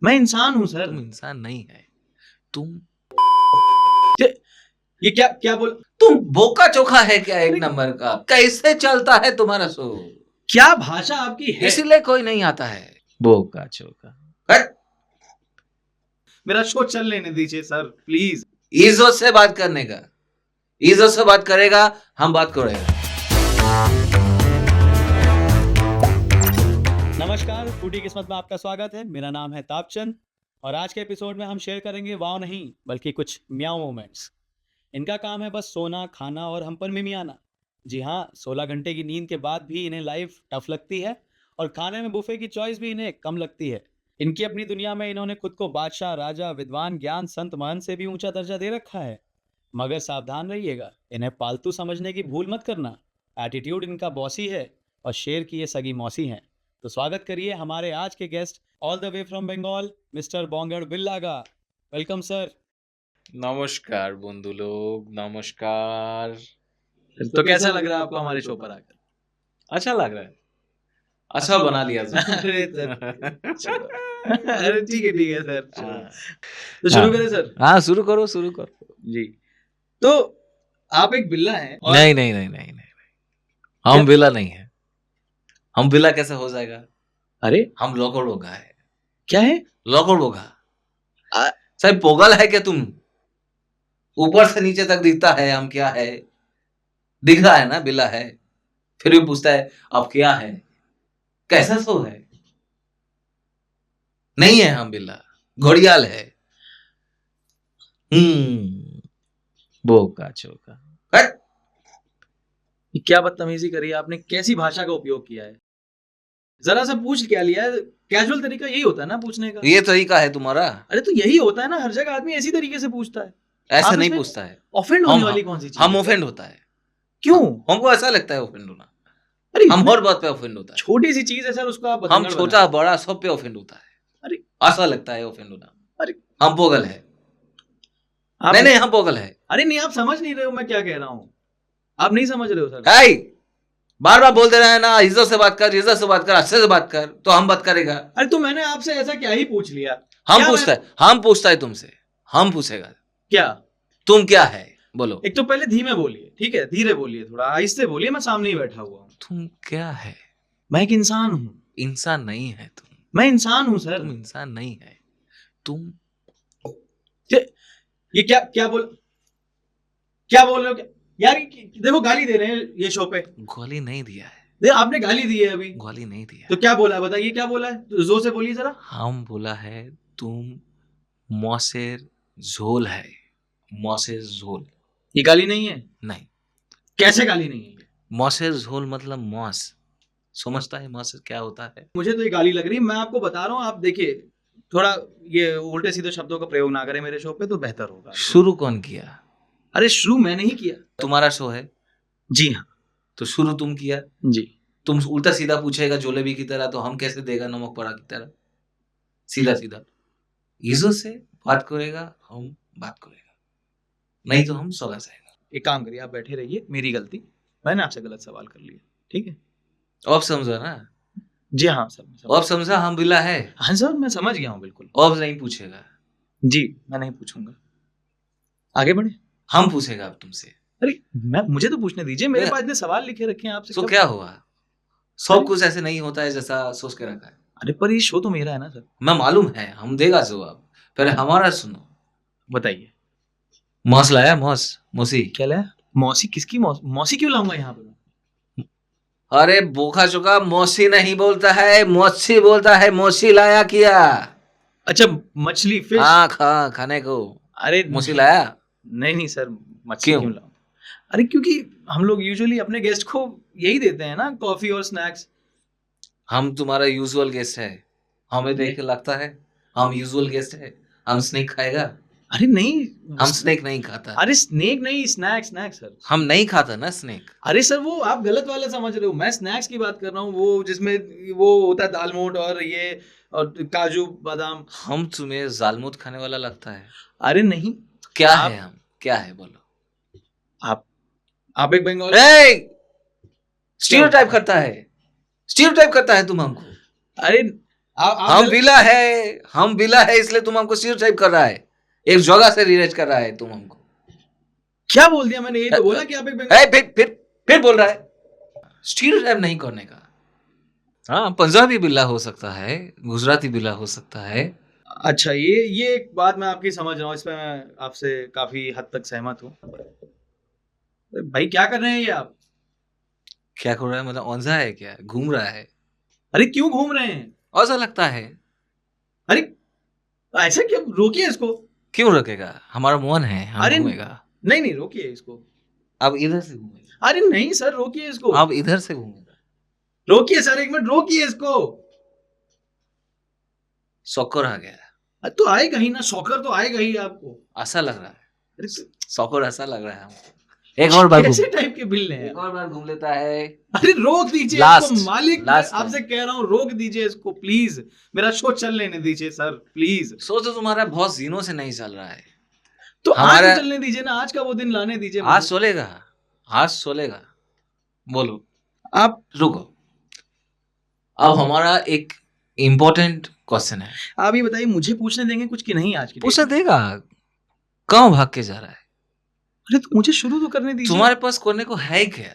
मैं इंसान हूँ सर। तुम इंसान नहीं है, तुम ये क्या क्या बोल तुम बोका चोखा है क्या एक अरे नंबर का? कैसे चलता है तुम्हारा शो? क्या भाषा आपकी है? इसीलिए कोई नहीं आता है। बोका चोका। हट! मेरा शो चल लेने दीजिए सर प्लीज। इज्जत से बात करने का, इज्जत से बात करेगा, हम बात करेगा। नमस्कार, फूडी किस्मत में आपका स्वागत है। मेरा नाम है तापचंद और आज के एपिसोड में हम शेयर करेंगे वाव नहीं बल्कि कुछ म्याऊं मोमेंट्स। इनका काम है बस सोना, खाना और हम पर मिमियाना। जी हाँ, 16 घंटे की नींद के बाद भी इन्हें लाइफ टफ लगती है और खाने में बुफे की चॉइस भी इन्हें कम लगती है। इनकी अपनी दुनिया में इन्होंने खुद को बादशाह, राजा, विद्वान, ज्ञान, संत, महंत से भी ऊंचा दर्जा दे रखा है। मगर सावधान रहिएगा, इन्हें पालतू समझने की भूल मत करना। एटीट्यूड इनका बॉसी है और शेर की ये सगी मौसी हैं। तो स्वागत करिए हमारे आज के guest, all the way from Bengal, mister बोंगड़ बिल्लागा। Welcome sir. नमस्कार बंधु लोग, नमस्कार। तो कैसा लग रहा है आपको हमारे शो पर आकर? अच्छा लग रहा है, अच्छा बना लिया अरे सर, अरे ठीक है सर। हाँ। तो शुरू करें सर? हाँ, शुरू करो, शुरू करो। जी। तो आप एक बिल्ला हैं और नहीं नहीं नहीं नहीं नहीं, हम बिला नहीं है। हम बिला कैसे हो जाएगा? अरे हम लोकल बोगा है। क्या है? लोकल बोगा आ- साहब, पोगल है क्या तुम? ऊपर से नीचे तक दिखता है हम क्या है? दिख रहा है ना बिला है, फिर भी पूछता है अब क्या है? कैसा सो है? नहीं है हम बिल्ला, घड़ियाल है। बोका चोका। हट! ये क्या बदतमीजी करी है आपने? कैसी भाषा का उपयोग किया है? जरा सा पूछ क्या लिया है? कैजुअल तरीका यही होता है ना पूछने का। ये तरीका है तुम्हारा? अरे तो यही होता है ना, हर जगह आदमी इसी तरीके से पूछता है। ऐसा आप नहीं इसमें पूछता है। ऑफेंड होने वाली कौन सी चीज हम है? ऑफेंड होता है। क्यों? हमको ऐसा लगता है ऑफेंड होना। अरे हम इसमें हर बात पे ऑफेंड होता है। छोटी सी चीज है सर, उसको आप हम बतंगड़ छोटा बना। बड़ा सब पे ऑफेंड होता है। अरे ऐसा लगता है ऑफेंड होना। अरे हम पोगल है। आप नहीं नहीं, हम पोगल है। अरे नहीं, आप समझ नहीं रहे हो मैं क्या कह रहा हूँ। आप नहीं समझ रहे हो सर। हाय, बार बार बोलते रहे ना, इज्जत से बात कर, इज्जत से बात कर, अच्छे से बात कर, तो हम बात करेगा। अरे तो मैंने आपसे ऐसा क्या ही पूछ लिया? हम क्या पूछता है, हम पूछता है तुमसे, हम पूछेगा क्या? तुम क्या है बोलो। एक तो पहले धीमे बोलिए, ठीक है? धीरे बोलिए, थोड़ा आहिस्ते बोलिए, मैं सामने ही बैठा हुआ हूँ। तुम क्या है? मैं एक इंसान हूँ। इंसान नहीं है तुम। मैं इंसान हूँ सर। तुम इंसान नहीं है, तुम ये क्या क्या बोल रहे हो? क्या यार, देखो गाली दे रहे हैं ये शो पे। गोली नहीं दिया है। देखो आपने गाली दी है अभी। गोली नहीं दिया तो क्या बोला है बताइए, क्या बोला है? तो जोर से बोलिए जरा। हम बोला है तुम मौसेर झोल है। मौसेर झोल ये गाली नहीं है? नहीं, कैसे गाली नहीं है ये? मौसेर झोल मतलब मौस। समझता है मौसेर क्या होता है? मुझे तो ये गाली लग रही है। मैं आपको बता रहा हूँ, आप देखिए थोड़ा ये उल्टे सीधे शब्दों का प्रयोग ना करें मेरे शो पे तो बेहतर होगा। शुरू कौन किया? अरे शुरू मैंने ही किया। तुम्हारा शो है जी हाँ। तो शुरू तुम किया। जी। तुम उल्टा सीधा पूछेगा जोलेबी की तरह, तो हम कैसे देगा नमक पड़ा की तरह? सीधा सीधा इज्जत से बात करेगा, हम बात करेगा, नहीं तो हम सगा जाएगा। एक काम करिए, आप बैठे रहिए। मेरी गलती, मैंने आपसे गलत सवाल कर लिया, ठीक है? अब समझा ना? जी हाँ सर। अब समझा हम बिला है। हाँ सर, मैं समझ गया हूँ बिल्कुल। अब नहीं पूछेगा। जी, मैं नहीं पूछूंगा। आगे बढ़े। हम पूछेगा अब तुमसे। अरे मुझे तो पूछने दीजिए, मेरे पास इतने सवाल लिखे रखे हैं आपसे। तो क्या हुआ? सब कुछ ऐसे नहीं होता है जैसा सोच के रखा है। अरे पर ये शो तो मेरा है ना सर। मैं मालूम है, हम देगा जवाब, पहले हमारा सुनो। बताइए। मौस लाया? मौस? मौसी? क्या लाया? मौसी? किसकी मौसी क्यों लाऊंगा यहाँ पे? अरे बोखा चुका, मौसी नहीं बोलता है, मौसी बोलता है। मौसी लाया किया? अच्छा, मछली, फिश। हाँ, खाने को। अरे मौसी लाया? नहीं सर, मछली क्यों? क्यों लाऊं? अरे क्योंकि हम लोग यूजुअली अपने गेस्ट को यही देते हैं ना, कॉफी और स्नैक्स। हम तुम्हारा यूजुअल गेस्ट है, हमें देख के लगता है हम यूजुअल गेस्ट है। हम स्नेक खाएगा? अरे नहीं, हम स्नेक नहीं खाता। अरे स्नेक नहीं, स्नैक्स सर। हम नहीं खाता ना स्नेक। अरे सर, वो आप गलत वाला समझ रहे हो। मैं स्नैक्स की बात कर रहा हूँ, वो जिसमें वो होता है दालमोट और ये और काजू बादाम। हम तुम्हें जालमोट खाने वाला लगता है? अरे नहीं। क्या है हम? क्या है बोलो? आप एक बंगाल। स्टीरियोटाइप करता है, स्टीरियोटाइप करता है तुम हमको। अरे हम बिला है इसलिए तुम हमको स्टीरियोटाइप कर रहा है, एक जगह से रिलेट कर रहा है तुम हमको। क्या बोल दिया मैंने? ये तो बोला कि आप एक फिर बोल रहा है स्टीरियोटाइप नहीं करने का। हाँ, पंजाबी बिल्ला हो सकता है, गुजराती बिल्ला हो सकता है। अच्छा, ये एक बात मैं आपकी समझ रहा हूँ, इसमें मैं आपसे काफी हद तक सहमत हूँ। भाई क्या कर रहे हैं ये आप? क्या कर रहा है मतलब औंधा है क्या, घूम रहा है? अरे क्यों घूम रहे हैं? ऐसा लगता है। अरे ऐसा क्यों? रोकिए इसको। क्यों रखेगा, हमारा मन है, हम अरे घूमेगा। नहीं रोकिए इसको। अब इधर से घूमेगा। अरे नहीं सर, रोकिए इसको। अब इधर से घूमेगा। रोकिए सर, एक मिनट रोकिए इसको। सॉकर आ गया। तो आएगा ही ना, सॉकर तो आएगा ही आपको। ऐसा लग रहा है, अरे सॉकर ऐसा लग रहा है हमको। एक और बार कैसे टाइप के बिल हैं? एक और बार घूम लेता है। अरे रोक दीजिए Last, इसको मालिक, मैं last आपसे कह रहा हूँ रोक दीजिए इसको प्लीज। मेरा शो चल लेने दीजिए सर प्लीज। सोचो तुम्हारा बहुत दिनों से नहीं चल रहा है। तो आज हमारा- तो चलने दीजिए ना, आज का वो दिन लाने दीजिए आज मुझे। सोलेगा, आज सोलेगा। बोलो, आप रुको। अब हमारा एक इम्पोर्टेंट क्वेश्चन है। आप ये बताइए, मुझे पूछने देंगे कुछ कि नहीं आज की पूछना डेट में? देगा। कहाँ भाग के जा रहा है? अरे तो मुझे शुरू तो करने दीजिए। तुम्हारे पास करने को है क्या?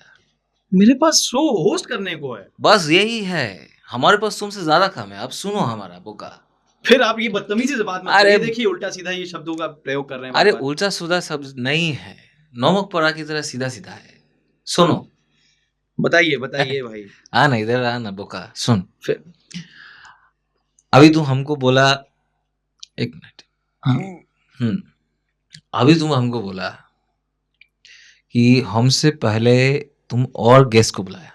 मेरे पास शो होस्ट करने को है। बस यही है, हमारे पास तुमसे ज्यादा काम है। अब सुनो हमारा बोका। फिर आप ये बदतमीजी से बात मत अरे- करिए। देखिए उल्टा सीधा ये शब्दों का प्रयोग कर रहे हैं अरे बार-बार। उल्टा सुधा शब्द नहीं है, नमक पड़ा की तरह सीधा सीधा है। सुनो, बताइए बताइए भाई। आ ना इधर, आ ना बोका, सुन। फिर अभी तू हमको बोला, एक मिनट। हाँ। अभी तुम हमको बोला कि हमसे पहले तुम और गेस्ट को बुलाया।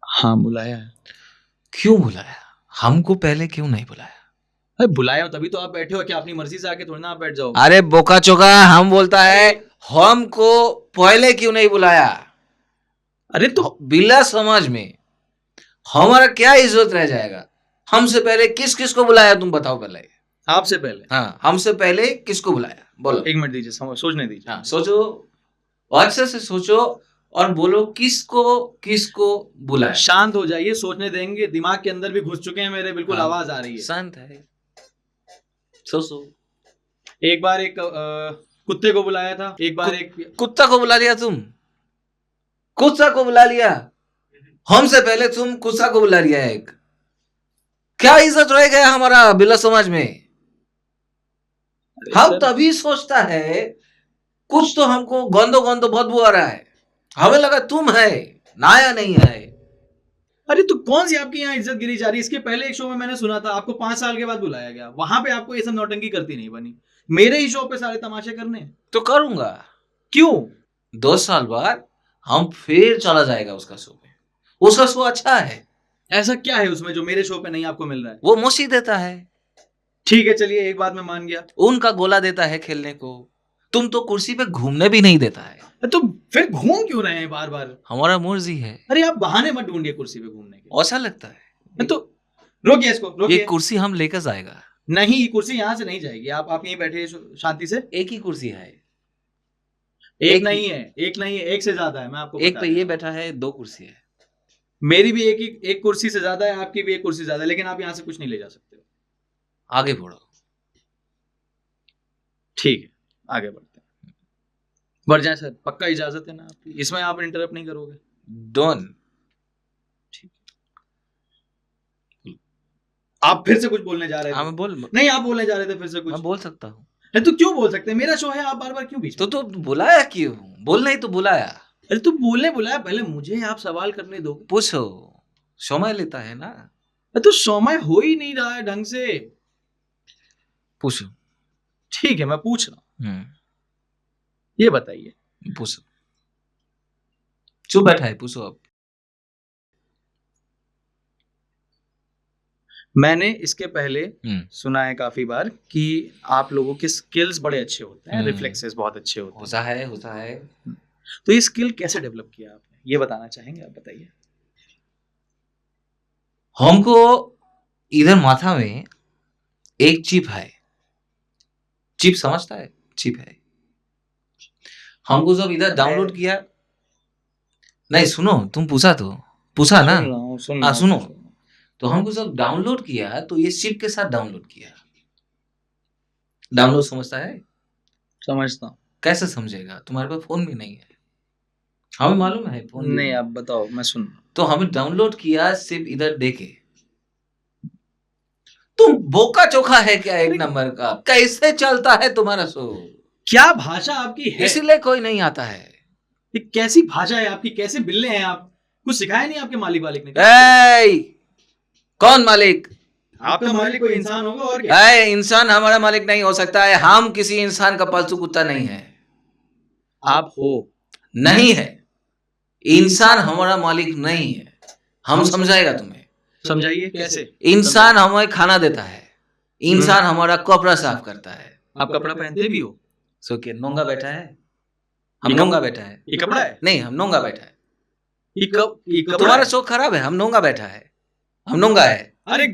हाँ बुलाया है। क्यों बुलाया? हमको पहले क्यों नहीं बुलाया? अरे बुलाया हो तभी तो आप बैठे हो, क्या अपनी मर्जी से आके थोड़ी ना आप बैठ जाओ। अरे बोका चोका, हम बोलता है हमको पहले क्यों नहीं बुलाया? अरे तो बिल्ला समाज में हमारा क्या इज्जत रह जाएगा? हमसे पहले किस किस को बुलाया तुम बताओ पहले। आपसे पहले हाँ, हमसे पहले किसको बुलाया बोलो। एक मिनट दीजिए, सोचने दीजिए। हाँ सोचो, अच्छे से सोचो और बोलो किसको किसको बुलाया। शांत हो जाइए, सोचने देंगे। दिमाग के अंदर भी घुस चुके हैं मेरे, बिल्कुल हाँ, आवाज आ रही है। शांत है, सोचो। एक बार एक कुत्ते को बुलाया था, एक बार एक कुत्ता को बुला लिया तुम, कुत्ता को बुला लिया। हमसे पहले तुम कुत्ता को बुला लिया। एक क्या इज्जत रह गया हमारा बिल्ला समाज में? हम तभी सोचता है कुछ तो हमको गंदो गंदो बदबू आ रहा है, हमें लगा तुम है, नया नहीं है। अरे तो कौन सी आपकी यहाँ इज्जत गिरी जा रही है? इसके पहले एक शो में मैंने सुना था आपको 5 साल के बाद बुलाया गया, वहां पे आपको ये सब नौटंकी करती नहीं बनी। मेरे ही शो पे सारे तमाशे करने हैं। तो करूंगा। क्यों? 2 साल बाद हम फिर चला जाएगा उसका शो पे। उसका शो अच्छा है। ऐसा क्या है उसमें जो मेरे शो पे नहीं आपको मिल रहा है? वो मौसी देता है, ठीक है चलिए, एक बात मैं मान गया। उनका गोला देता है खेलने को, तुम तो कुर्सी पे घूमने भी नहीं देता है। तो फिर घूम क्यों रहे हैं बार बार? हमारा मर्जी है। अरे आप बहाने मत ढूंढिए कुर्सी पे घूमने के। ऐसा लगता है तो रोकिए इसको, ये रोकिए। कुर्सी हम लेकर जाएगा। नहीं, ये कुर्सी यहाँ से नहीं जाएगी। आप यहीं बैठे शांति से। एक ही कुर्सी है, एक नहीं है, एक नहीं है, एक से ज्यादा है। मैं आपको एक बता पे रहा ये हूं। बैठा है, 2 कुर्सी है। मेरी भी एक कुर्सी से ज्यादा है, आपकी भी एक कुर्सी ज्यादा है, लेकिन आप यहाँ से कुछ नहीं ले जा सकते। आगे बढ़ो। ठीक है, आगे बढ़ते हैं। बढ़ जाए सर, पक्का इजाजत है ना आपकी? इसमें आप इंटरप्ट नहीं करोगे? डन। आप फिर से कुछ बोलने जा रहे थे? हाँ मैं बोल, नहीं, आप बोलने जा रहे थे फिर से कुछ। मैं बोल सकता हूँ। अरे तो क्यों बोल सकते हैं? मेरा शो है, आप बार बार क्यों बीच में? तो बुलाया क्यों? बोलना ही तो बुलाया। अरे तो बोलने बुलाया, पहले मुझे आप सवाल करने दो। पूछो, समय लेता है ना। अरे तो समय हो ही नहीं रहा है ढंग से। पूछो। ठीक है, मैं पूछ रहा हूँ। ये बताइए। पूछो, चुप बैठा है, पूछो अब। मैंने इसके पहले सुना है काफी बार कि आप लोगों के स्किल्स बड़े अच्छे होते हैं, रिफ्लेक्सेस बहुत अच्छे होते हैं। होता है। तो ये स्किल कैसे डेवलप किया आपने, ये बताना चाहेंगे? आप बताइए। हमको इधर माथा में एक चिप है। चिप समझता है? चिप है। हमको जब इधर डाउनलोड किया, नहीं सुनो, तुम पूछा ना। सुनो। तो हमको जब डाउनलोड किया तो ये चिप के साथ डाउनलोड किया। डाउनलोड समझता है? समझता हूँ। कैसे समझेगा? तुम्हारे पास फोन भी नहीं है, हमें मालूम है फोन भी नहीं, आप बताओ, मैं सुन। तो हमें डाउनलोड किया सिर्फ इधर देखे। तुम बोका चोखा है क्या एक नंबर का? कैसे चलता है तुम्हारा शो? क्या भाषा आपकी है? इसलिए कोई नहीं आता है। ये कैसी भाषा है आपकी? कैसे बिल्ले हैं आप? कुछ सिखाया नहीं आपके मालिक वालिक ने? ए, कौन मालिक? आपका मालिक कोई इंसान होगा और क्या? ए, इंसान हमारा मालिक नहीं हो सकता है। हम किसी इंसान का पालतू कुत्ता नहीं है। आप हो। नहीं है, इंसान हमारा मालिक नहीं है। हम समझाएगा तुम्हें। समझाइए कैसे? इंसान हमें खाना देता है, इंसान हमारा कपड़ा साफ करता है। आप कपड़ा पहनते भी हो? सो के नोंगा बैठा है? हम नोंगा बैठा है? ये कपड़ा है? नहीं, हम नोंगा बैठा है। ये कपड़ा तुम्हारा है? शो खराब है। हम नोंगा बैठा है, हम नोंगा है, अरे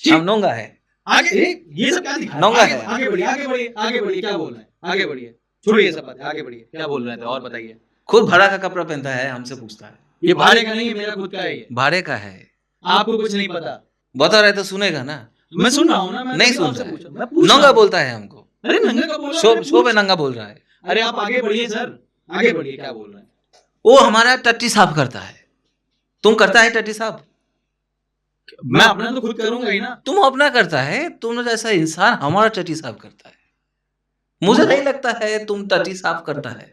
हम नोंगा है। आगे ये सब क्या दिखा? नोंगा आगे है। आगे बढ़िए, आगे बढ़िए, आगे बढ़िए। क्या बोल रहे हैं? आगे बढ़िए, छोड़िए ये सब बात, आगे बढ़िए। क्या बोल रहे थे और बताइए। खुद भाड़ा का कपड़ा पहनता है, हमसे पूछता है। ये भाड़े का नहीं है, मेरा खुद का है ये। भाड़े का है। आपको कुछ नहीं पता। बता रहे तो सुनेगा ना? मैं सुन रहा हूँ ना। मैं नहीं तभी सुन आपसे रहा पूछा। है। मैं पूछ रहा नंगा हूँ। बोलता है हमको। अरे नंगा का बोल रहा है, शो मैंने शो में पूछ- नंगा बोल रहा है। अरे आप आगे बढ़िए सर, आगे बढ़िए। क्या बोल रहे हैं? वो हमारा टट्टी साफ करता है। तुम करता है टट्टी साफ? मैं अपना तो खुद करूंगा ही ना। तुम अपना करता है, तुम जैसा इंसान हमारा टट्टी साफ करता है। मुझे नहीं लगता है तुम टट्टी साफ करता है।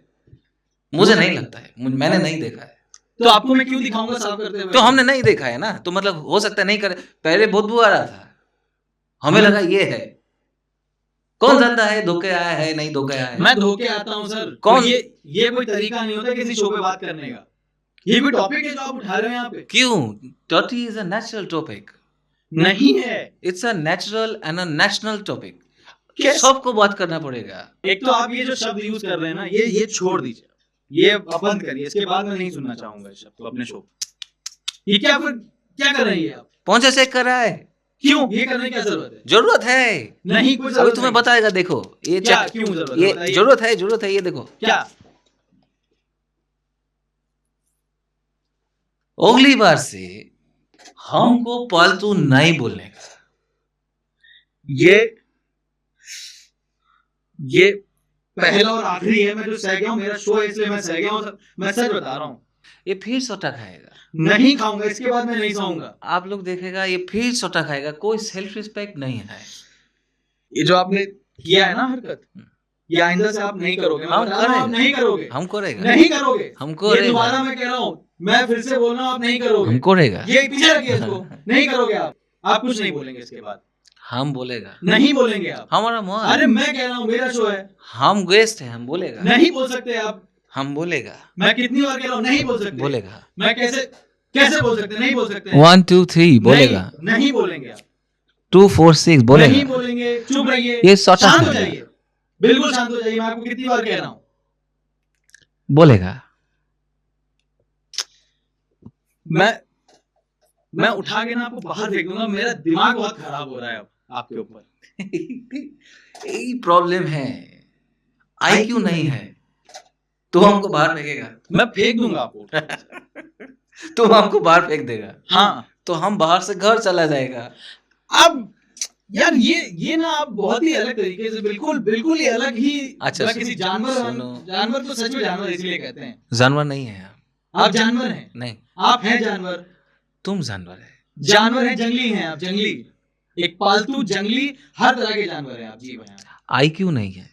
मुझे नहीं लगता है, मैंने नहीं देखा है। तो आपको मैं क्यों दिखाऊंगा साफ करते हुए? तो हमने नहीं देखा है ना, तो मतलब हो सकता है नहीं करे। पहले बदबू आ रहा था, हमें लगा ये है। कौन जानता है धोखे आया है नहीं धोखे आया है? मैं धोखे आता हूँ सर। कौन? तो ये कोई तरीका नहीं होता किसी शो पे बात करने का। ये कोई टॉपिक है जो आप उठा रहे हैं यहाँ पे? क्यों? टट्टी इज अ नेचुरल टॉपिक। नहीं है। It's a natural and a national topic. कैसे? सबको बात करना पड़ेगा। एक तो आप ये जो शब्द यूज कर रहे हैं ना, ये छोड़ दीजिए, ये आप बंद करिए। इसके बाद मैं नहीं सुनना चाहूंगा इस शब्द को अपने शो पे। ये क्या कर रहे हैं आप? पहुंचा चेक कर रहा है? क्यों? ये करने की क्या जरूरत है? जरूरत है। नहीं, कोई अभी जरूरत तुम्हें नहीं। बताएगा, देखो ये क्या? चेक। क्यों जरूरत है? ये बताइए। जरूरत है, ये देखो। क्या? अगली बार से हमको पालतू नहीं बोलने का। ये पहला और आखिरी है। मैं जो सह गया हूँ, मेरा शो है इसलिए मैं सह गया हूँ। मैं सच बता रहा हूँ। ये फिर सोटा खाएगा। नहीं खाऊंगा, इसके बाद मैं नहीं खाऊंगा। आप लोग देखेगा, ये फिर सोटा खाएगा। कोई सेल्फ रिस्पेक्ट नहीं है। ये जो आपने किया है ना हरकत, ये आइंदा से आप नहीं करोगे। मैं हम बता रहा हूं, आप करेंगे। नहीं करोगे। हम करेगा। नहीं करोगे। हम ये करेगा। दोबारा मैं कह रहा हूँ, मैं फिर से बोल रहा हूँ, आप नहीं करोगे। हम करेगा। ये पीछे रखिए इसको। नहीं करोगे आप कुछ नहीं बोलेंगे इसके बाद। हम बोलेगा। नहीं बोलेंगे आप। हमारा मोह। अरे मैं कह रहा हूँ, मेरा शो है। हम गेस्ट हैं, हम बोलेगा। नहीं बोल सकते आप। हम बोलेगा। मैं कितनी बार कह रहा हूँ, नहीं बोल सकते। बोलेगा। मैं कैसे बोल सकते? नहीं बोल सकते। 1 2 3 बोलेगा। नहीं बोलेंगे आप। 2 4 6 नहीं बोलेगा। बोलेंगे। चुप रहिए। ये सोटा शांत हो खाएगा। जाइए। बिल्कुल शांत हो जाइए। मैं आपको कितनी बार कह रहा हूँ। बोलेगा। मैं उठा के ना आपको बाहर फेंक दूंगा। मेरा दिमाग बहुत खराब हो रहा है अब आपके ऊपर। यही प्रॉब्लम है। आईक्यू नहीं है, तो हमको बाहर फेंकेगा। मैं फेंक दूंगा आपको उठा के। तुम हमको बाहर फेंक देगा। हाँ। तो हम बाहर से घर चला जाएगा। अब यार ये ना आप बहुत ही अलग तरीके से, बिल्कुल ही अलग ही। अच्छा, मैं किसी सुनो। जानवर तो सच में जानवर इसलिए कहते हैं। जानवर नहीं है हम। आप जानवर हैं। नहीं, आप हैं जानवर। तुम जानवर है। जानवर हैं, जंगली हैं आप। जंगली, एक पालतू जंगली, हर तरह के जानवर हैं आप। जीव हैं। आईक्यू नहीं है।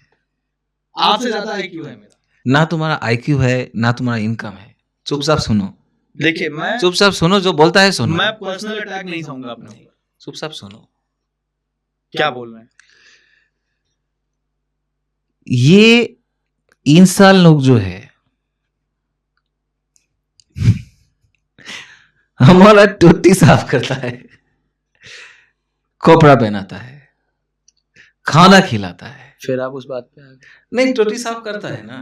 आपसे ज्यादा आईक्यू है मेरा। ना तुम्हारा आईक्यू है, ना तुम्हारा इनकम है। चुपचाप सुनो। देखिए, मैं चुपचाप सुनो, जो बोलता है सुनो। मैं पर्सनल अटैक नहीं चाहूंगा अपने ऊपर। चुपचाप सुनो। क्या बोल रहे हैं? ये इंसान लोग जो है, हमारा टोटी साफ करता है, कपड़ा पहनाता है, खाना खिलाता है। फिर आप उस बात पे आ गए। नहीं, टोटी साफ करता है ना।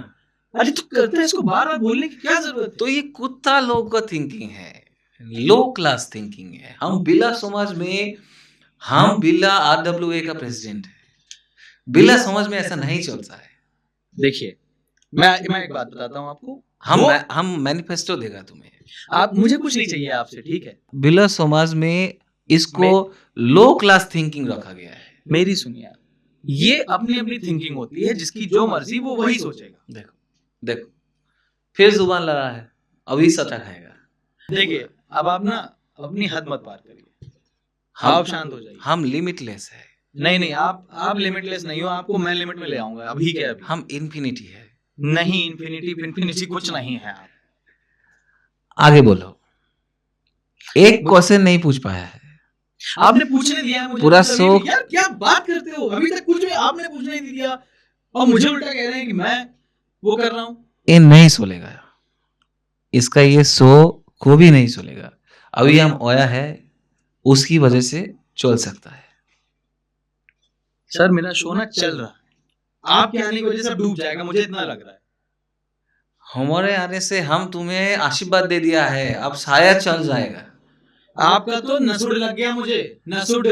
अरे तो करते हैं, इसको बार बार बोलने की क्या जरूरत है? तो ये कुत्ता लोग का थिंकिंग है, लो क्लास थिंकिंग है। हम बिला समाज में, हम बिला आरडब्ल्यूए का प्रेसिडेंट है। बिला समाज में ऐसा नहीं चलता है। देखिए, मैं एक बात बताता हूँ आपको। हम मैनिफेस्टो देगा तुम्हें। आप, मुझे कुछ नहीं चाहिए आपसे, ठीक है? बिला समाज में इसको लो क्लास थिंकिंग रखा गया है। मेरी सुनिए आप, ये अपनी अपनी थिंकिंग होती है, जिसकी जो मर्जी वो वही सोचेगा। देखो देखो, फिर जुबान लड़ा है, अभी सटा खाएगा। देखिए अब आप ना अपनी हद मत पार करिए, हम आप शांत हो जाइए। हम लिमिटलेस है, नहीं नहीं, आप लिमिटलेस नहीं हो, आपको मैं लिमिट में ले आऊंगा अभी के अभी। हम इन्फिनिटी है। नहीं, इन्फिनिटी कुछ नहीं है। आप आगे बोलो। एक क्वेश्चन नहीं पूछ पाया है। आपने पूछने दिया है मुझे, पूरा तो शो- यार क्या बात करते हो, अभी तक कुछ भी आपने पूछने नहीं दिया और मुझे उल्टा कह रहे हैं कि मैं वो कर रहा हूँ। ये नहीं सोलेगा, इसका ये सो को भी नहीं सोलेगा। अभी हम ओया है, उसकी वजह से चल सकता है। सर मेरा शो ना चल रहा है, आपके आने की वजह से डूब जाएगा, मुझे इतना लग रहा है। हमारे आने से हम तुम्हें आशीर्वाद दे दिया है, अब शायद चल जाएगा। आपका तो नसुड़ लग गया मुझे, नसुड़।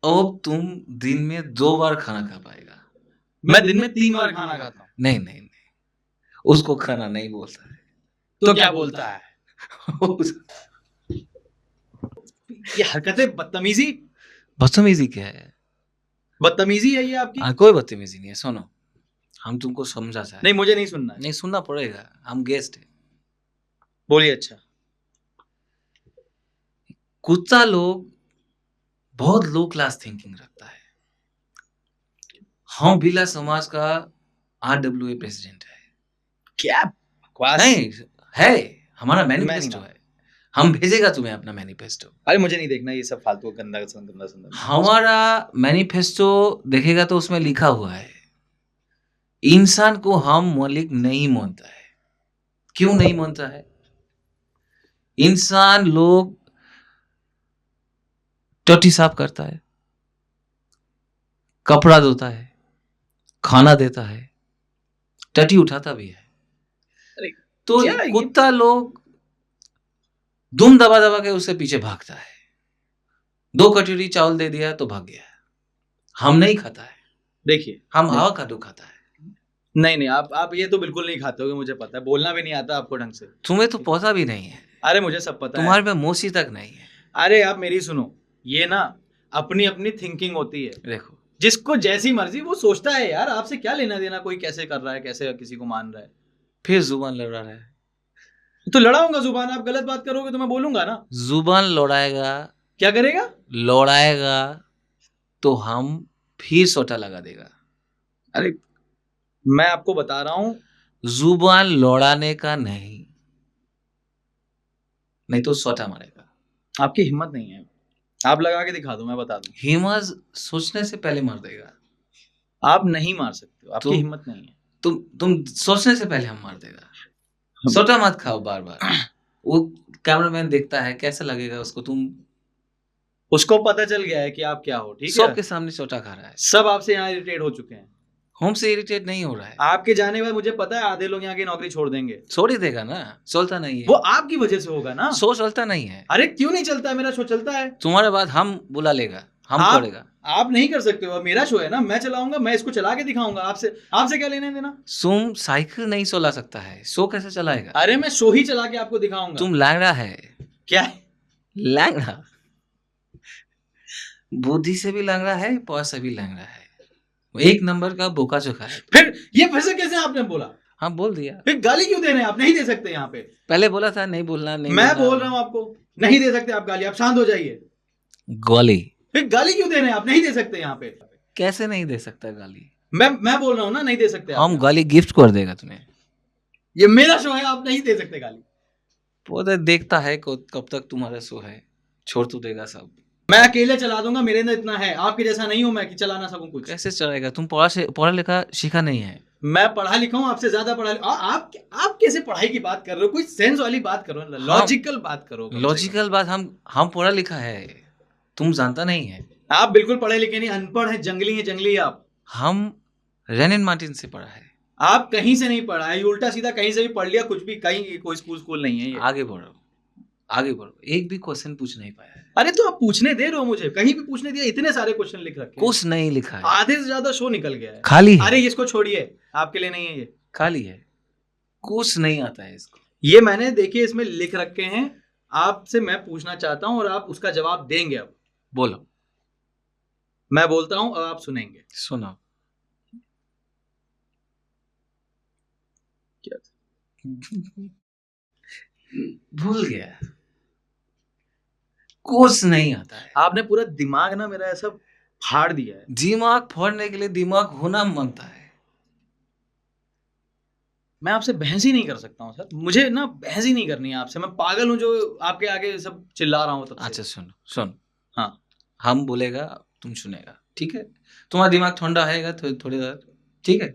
अब तुम दिन में 2 बार खाना खा पाएगा। मैं दिन में 3 बार खाना खाता हूँ। नहीं नहीं नहीं, उसको खाना नहीं बोलता है। तो क्या बोलता है? ये हरकतें बदतमीजी, बदतमीजी क्या है? बदतमीजी है ये आपकी। कोई बदतमीजी नहीं है। सुनो, हम तुमको समझा चाहे। नहीं मुझे नहीं सुनना है। नहीं सुनना पड़ेगा, हम गेस्ट है। बोलिए। अच्छा, कुत्ता लोग बहुत लो क्लास थिंकिंग रखता है। हम बिला समाज का RWA प्रेसिडेंट है। क्या बकवास। नहीं है, हमारा मैं मैनिफेस्टो नहीं है। हम भेजेगा तुम्हें अपना मैनिफेस्टो। अरे मुझे नहीं देखना ये सब फालतू गंदा गंदा गंदा। हमारा मैनिफेस्टो देखेगा तो उसमें लिखा हुआ है, इंसान को हम मालिक नहीं मानता है। क्यों नहीं मानता है? इंसान लोग टट्टी साफ करता है, कपड़ा धोता है, खाना देता है, टट्टी उठाता भी है। अरे तो क्या ये- कुत्ता लोग दुम दबा दबा के उससे पीछे भागता है। 2 कटोरी चावल दे दिया तो भाग गया। हम नहीं खाता है, देखिए हम आवाकाडो खाता है। नहीं नहीं, आप ये तो बिल्कुल नहीं खाते होगे, मुझे पता है, बोलना भी नहीं आता आपको ढंग से। तुम्हें तो पौधा भी नहीं है, अरे मुझे सब पता है। तुम्हारे में मोशी तक नहीं है। अरे आप मेरी सुनो, ये ना अपनी अपनी थिंकिंग होती है, देखो जिसको जैसी मर्जी वो सोचता है। यार आपसे क्या लेना देना, कोई कैसे कर रहा है, कैसे किसी को मान रहा है। फिर जुबान लड़ा रहा है। तो लड़ाऊंगा जुबान, आप गलत बात करोगे तो मैं बोलूंगा ना। जुबान लड़ाएगा, क्या करेगा? लड़ाएगा तो हम फिर सोटा लगा देगा। अरे मैं आपको बता रहा हूँ, जुबान लड़ाने का नहीं, नहीं तो सोटा मारेगा। आपकी हिम्मत नहीं है। आप लगा के दिखा दो, मैं बता दूं। हिम्मत सोचने से पहले मार देगा। आप नहीं मार सकते हो, आपकी तो- हिम्मत नहीं है। तुम सोचने से पहले हम मार देगा। सोटा मत खाओ बार बार। वो कैमरामैन देखता है, कैसा लगेगा उसको? तुम उसको पता चल गया है कि आप क्या हो, ठीक है। सबके सामने सोटा खा रहा है। सब आपसे यहाँ इरिटेट हो चुके हैं। हमसे इरिटेट नहीं हो रहा है। आपके जाने के बाद मुझे पता है आधे लोग यहाँ की नौकरी छोड़ देंगे। छोड़ ही देगा ना, चलता नहीं वो है। आपकी वजह से होगा ना। शो चलता नहीं है। अरे क्यों नहीं चलता है? मेरा शो चलता है। तुम्हारे बाद हम बुला लेगा, हम आप- करेगा। आप नहीं कर सकते हो, अब मेरा शो है ना, मैं चलाऊंगा, मैं इसको चला के दिखाऊंगा। आपसे आपसे क्या लेना देना? तुम साइकिल नहीं चला सकता है, शो कैसे चलाएगा? अरे मैं शो ही चला के आपको दिखाऊंगा। तुम लैंगड़ा है। क्या है? लैंगड़ा, बुद्धि से भी लैंगड़ा है, पैर से भी लैंगड़ा है। वो एक नंबर का बोका चोखा है। फिर से कैसे आपने बोला? हाँ बोल दिया। फिर गाली क्यों दे रहे हैं आप? नहीं दे सकते यहाँ पे। पहले बोला था नहीं बोलना, नहीं मैं बोलना। बोल रहा हूँ आपको, नहीं दे सकते आप गाली। आप शांत हो जाइए। गाली फिर गाली क्यों दे रहे हैं आप? नहीं दे सकते यहाँ पे। कैसे नहीं दे सकता गाली? मैं बोल रहा हूँ ना, नहीं दे सकते आप। हम गाली गिफ्ट कर देगा तुम्हें। ये मेरा शो है, आप नहीं दे सकते गाली। पौधे देखता है कब तक तुम्हारा शो है, छोड़ तो देगा सब। मैं अकेले चला दूंगा, मेरे अंदर इतना है। आपके जैसा नहीं हूं मैं कि चला ना सकूं कुछ। कैसे चलेगा? तुम पढ़ा लिखा सीखा नहीं है। मैं पढ़ा लिखा हूं, आपसे ज्यादा पढ़ा आप कैसे पढ़ाई की बात कर रहे हो? कोई सेंस वाली बात करो, लॉजिकल बात करो। कम से लॉजिकल बात, हम पढ़ा लिखा है, तुम जानता नहीं है। कम। आप बिल्कुल पढ़े लिखे नहीं, अनपढ़ है, जंगली आप। हम रेनिन मार्टिन से पढ़ा है। आप कहीं से नहीं पढ़ा है, उल्टा सीधा कहीं से भी पढ़ लिया, कुछ भी, कहीं कोई स्कूल नहीं है ये। आगे बढ़ो, आगे बढ़ो। एक भी क्वेश्चन पूछ नहीं पाया है। अरे तो आप पूछने दे रहे हो मुझे, कहीं भी पूछने दिया? इतने सारे क्वेश्चन लिख रखे हैं। कुछ नहीं लिखा है, आधे से ज्यादा शो निकल गया है। खाली है। अरे इसको छोड़िए, आपके लिए नहीं है ये। खाली है, कुछ नहीं आता है इसको। ये मैंने देखिए इसमें लिख रखे हैं, आपसे मैं पूछना चाहता हूँ और आप उसका जवाब देंगे। अब बोलो। मैं बोलता हूँ, अब आप सुनेंगे। सुनो। क्या? भूल गया, कुछ नहीं आता है। आपने पूरा दिमाग ना मेरा ऐसा फाड़ दिया है। दिमाग फोड़ने के लिए दिमाग होना मांगता है। मैं आपसे बहस ही नहीं कर सकता हूँ सर, मुझे ना बहस ही नहीं करनी है आपसे। मैं पागल हूँ जो आपके आगे सब चिल्ला रहा हूँ तब से। अच्छा सुनो सुन, हाँ हम बोलेगा तुम सुनेगा, ठीक है? तुम्हारा दिमाग ठंडा रहेगा थोड़ी देर, ठीक है?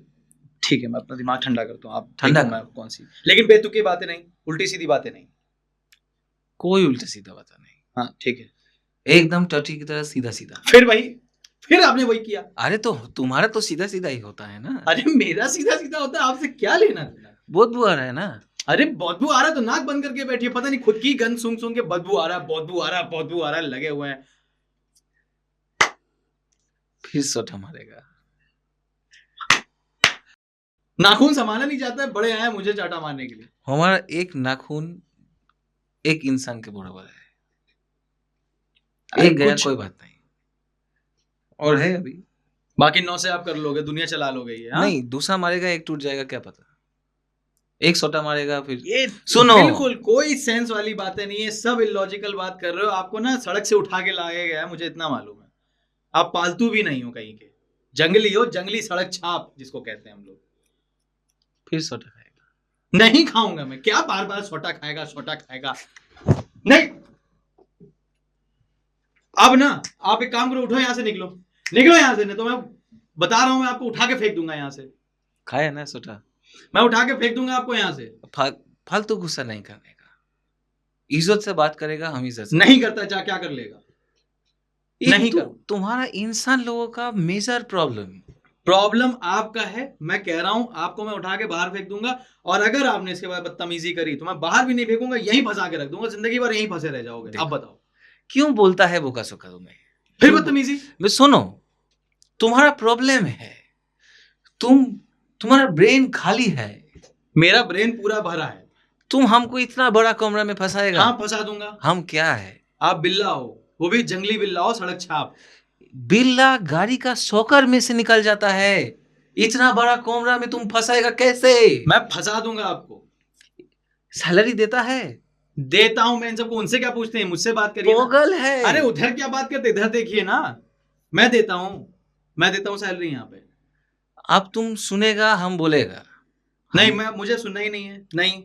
ठीक है, मैं अपना दिमाग ठंडा करता हूँ। आप ठंडा देखो मैं करो। कौन सी, लेकिन बेतुकी बातें नहीं, उल्टी सीधी बातें नहीं। कोई उल्टा सीधा बात नहीं, हाँ ठीक है। एकदम टटी की तरह सीधा सीधा। फिर आपने वही किया। अरे तो तुम्हारा तो सीधा सीधा ही होता है ना। अरे मेरा सीधा सीधा होता है, आपसे क्या लेना देना? बदबू आ रहा है ना। अरे बदबू आ रहा है तो नाक बंद करके बैठिए। पता नहीं खुद की गंद सूंघ सूंघ के बदबू आ रहा है, बदबू आ रहा है, बदबू आ रहा है, लगे हुए हैं। फिर सोटा मारेगा। नाखून संभाला नहीं जाता है, बड़े आए हैं मुझे चाटा मारने के लिए। हमारा एक नाखून एक इंसान के बराबर है। अरे एक गया कुछ कोई बात नहीं, और है अभी। बाकी 9 से आप कर लोगे, दुनिया चला लोगे ये। हाँ? नहीं, दूसरा मारेगा एक टूट जाएगा, क्या पता। एक सोटा मारेगा फिर। ये सुनो। बिल्कुल कोई सेंस वाली बातें नहीं है, सब इलॉजिकल बात कर रहे हो। आपको ना सड़क से उठा के लाया गया है, मुझे इतना मालूम है। आप पालतू भी नहीं हो कहीं के, जंगली हो, जंगली सड़क छाप जिसको कहते हैं हम लोग। फिर सोटा खाएगा। नहीं खाऊंगा मैं, क्या बार बार सोटा खाएगा सोटा खाएगा? नहीं। अब ना आप एक काम करो, उठो यहां से, निकलो निकलो यहां से, नहीं तो मैं बता रहा हूं, मैं आपको उठा के फेंक दूंगा यहां से। खाया ना सोटा। मैं उठा के फेंक दूंगा आपको यहां से। फालतू गुस्सा नहीं करने का, इज्जत से बात करेगा। हम इज्जत से नहीं करता, क्या क्या कर लेगा? नहीं करूं। तुम्हारा इंसान लोगों का मेजर प्रॉब्लम आपका है, मैं कह रहा हूं आपको मैं उठा के बाहर फेंक दूंगा। और अगर आपने इसके बाद बदतमीजी करी तो मैं बाहर भी नहीं फेंकूंगा, यहीं फंसा के रख दूंगा, जिंदगी भर यहीं फंसे रह जाओगे। अब बताओ क्यों बोलता है बोका सोका तुम्हें? फिर बदतमीजी। सुनो, तुम्हारा प्रॉब्लम है, तुम्हारा ब्रेन खाली है। मेरा ब्रेन पूरा भरा है। तुम हमको इतना बड़ा कमरा में फंसाएगा? हाँ फंसा दूंगा। हम क्या है? आप बिल्ला हो, वो भी जंगली बिल्ला हो, सड़क छाप। बिल्ला गाड़ी का शॉकर में से निकल जाता है, इतना बड़ा कमरा में तुम फंसाएगा कैसे? मैं फंसा दूंगा आपको। सैलरी देता है? देता हूं मैं इन सबको, उनसे क्या पूछते हैं, मुझसे बात करिए ना। पोगल है। अरे उधर क्या बात करते, इधर देखिए ना। मैं देता हूं सैलरी यहाँ पे। अब तुम सुनेगा, हम बोलेगा नहीं, मैं मुझे सुनना ही नहीं है। नहीं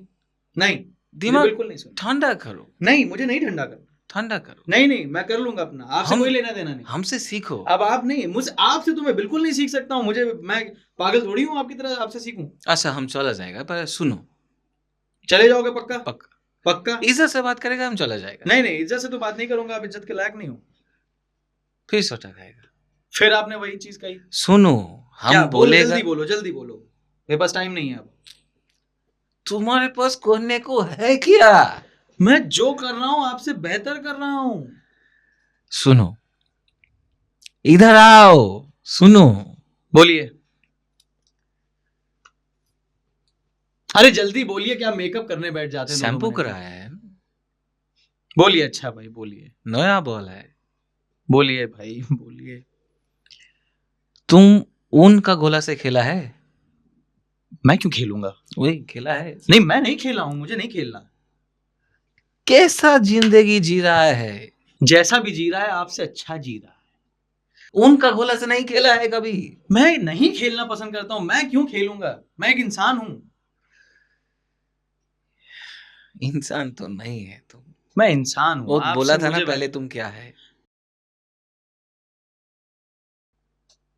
नहीं, दिमाग बिल्कुल नहीं सुनना। ठंडा करो। नहीं, मुझे नहीं ठंडा करना। ठंडा करो। नहीं नहीं, मैं कर लूंगा अपना, आपसे कोई लेना देना नहीं। हमसे सीखो। अब आप नहीं, मुझसे आपसे तो मैं बिल्कुल नहीं सीख सकता हूँ। मुझे, मैं पागल थोड़ी हूँ आपकी तरह आपसे सीखूं। अच्छा हम चला जाएगा, पर सुनो। चले जाओगे पक्का? पक्का। पक्का। इज्जत से बात करेगा, हम चला जाएगा। नहीं नहीं, इज्जत से तो बात नहीं करूंगा, आप इज्जत के लायक नहीं हो। फिर सोटा खाएगा। फिर आपने वही चीज कही। सुनो, क्या हम बोलेगा। जल्दी बोलो, जल्दी बोलो, मेरे पास टाइम नहीं है अब। तुम्हारे पास करने को है क्या? मैं जो कर रहा हूं आपसे बेहतर कर रहा हूं। सुनो, इधर आओ, सुनो। बोलिए। अरे जल्दी बोलिए, क्या मेकअप करने बैठ जाते हैं? शैम्पू कराया है? बोलिए। अच्छा भाई बोलिए। नया बॉल है। बोलिए भाई बोलिए। तुम ऊन का गोला से खेला है? मैं क्यों खेलूंगा? वही खेला है। नहीं, मैं नहीं खेला हूं, मुझे नहीं खेलना। कैसा जिंदगी जी रहा है? जैसा भी जी रहा है आपसे अच्छा जी रहा है। ऊन का गोला से नहीं खेला है कभी? मैं नहीं खेलना पसंद करता हूं, मैं क्यों खेलूंगा? मैं एक इंसान हूं। इंसान तो नहीं है तुम। मैं इंसान हूं। वो आपसे बोला था ना मुझे पहले, तुम क्या है?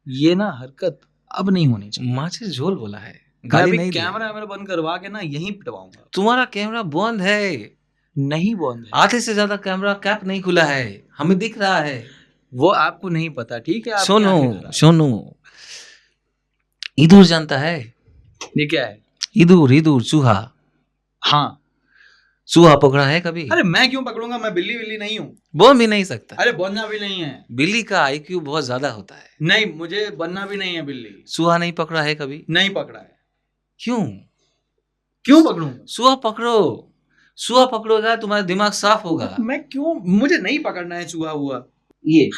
ये ना हरकत अब नहीं होनी चाहिए। माचिस झोल बोला है, मैं गाली अभी नहीं दिया। कैमरा मेरा बंद करवा के ना यहीं पिटवाऊंगा। तुम्हारा कैमरा बंद है। नहीं बंद है। आधे से ज्यादा कैमरा कैप नहीं खुला है, हमें दिख रहा है। वो आपको नहीं पता, ठीक है? आपकी सोनू आंखें खराब है। सोनू, इदूर जानता है? ये क्या है? इदूर इदूर, चूहा। हाँ। चूहा पकड़ा है कभी? अरे मैं क्यों पकड़ूंगा, मैं बिल्ली बिल्ली नहीं हूँ। बोल भी नहीं सकता। अरे बनना भी नहीं है। बिल्ली का आईक्यू बहुत ज्यादा होता है। नहीं, मुझे बनना भी नहीं है बिल्ली। चूहा नहीं पकड़ा है कभी? नहीं पकड़ा है। क्यों? क्यों पकड़ूंगा? चूहा पकड़ो। चूहा पकड़ोगा तुम्हारा दिमाग साफ होगा। मैं क्यों, मुझे नहीं पकड़ना है चूहा हुआ। ये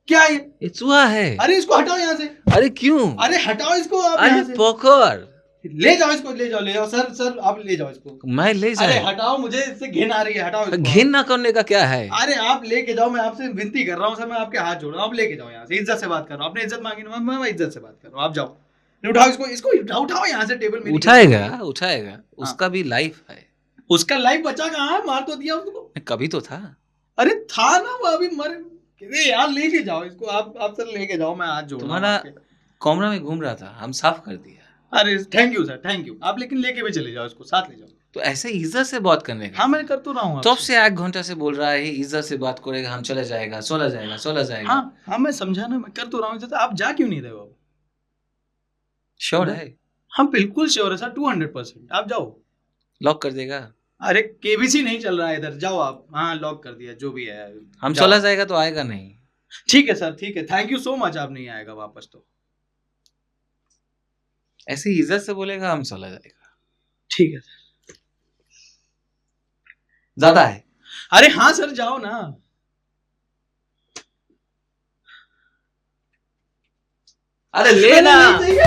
क्या है ये? ये चूहा है। अरे इसको हटाओ यहाँ से। अरे क्यों? अरे हटाओ इसको आप अरे यहाँ से। पकड़। ले जाओ इसको, ले जाओ सर आप ले जाओ इसको। मैं ले अरे जाए? हटाओ, मुझे इससे घिन आ रही है, हटाओ इसको। घिन ना करने का क्या है? अरे आप लेके जाओ, मैं आपसे विनती कर रहा हूँ सर, मैं आपके हाथ जोड़ रहा हूँ, आप लेके जाओ यहाँ से, इज्जत से बात कर रहा हूँ, आपने इज्जत मांगी ना, मैं इज्जत से बात कर रहा हूँ, आप जाओ। उठाओ इसको, उठाओ यहाँ से, टेबल में उठाएगा उसका भी लाइफ है। उसका लाइफ बचा कहाँ है, मार तो दिया उसको। कभी तो था। अरे था ना, वो अभी मर। यार लेके जाओ इसको, आप सर लेके जाओ, मैं हाथ जोड़ रहा हूँ तुम्हारा आपके। कमरा में घूम रहा था, हम साफ कर दिया। अरे thank you sir, thank you. आप लेकिन लेके भी चले जाओ इसको, साथ ले जाओ। तो ऐसे इज्जत से बात करने का। हाँ मैं कर तो रहा हूँ तब आपसे। से 1 घंटा से बोल रहा है इज्जत से बात करेगा, हम चला जाएगा। हाँ मैं समझा ना, मैं कर तो रहा हूँ इज्जत, आप जा क्यों नहीं रहे हो अब? श्योर है? हाँ बिल्कुल श्योर है सर, 200%। आप जाओ। लॉक कर देगा? अरे केबीसी नहीं चल रहा है इधर, जाओ आप। हाँ लॉक कर दिया, जो भी है। हम जाओ। चला जाएगा तो आएगा नहीं। ठीक है सर, ठीक है, थैंक यू सो मच। आप नहीं आएगा वापस तो। ऐसे इज्जत से बोलेगा, हम चला जाएगा। ठीक है सर। ज्यादा है? अरे हाँ सर, जाओ ना। अरे ले ना। नहीं,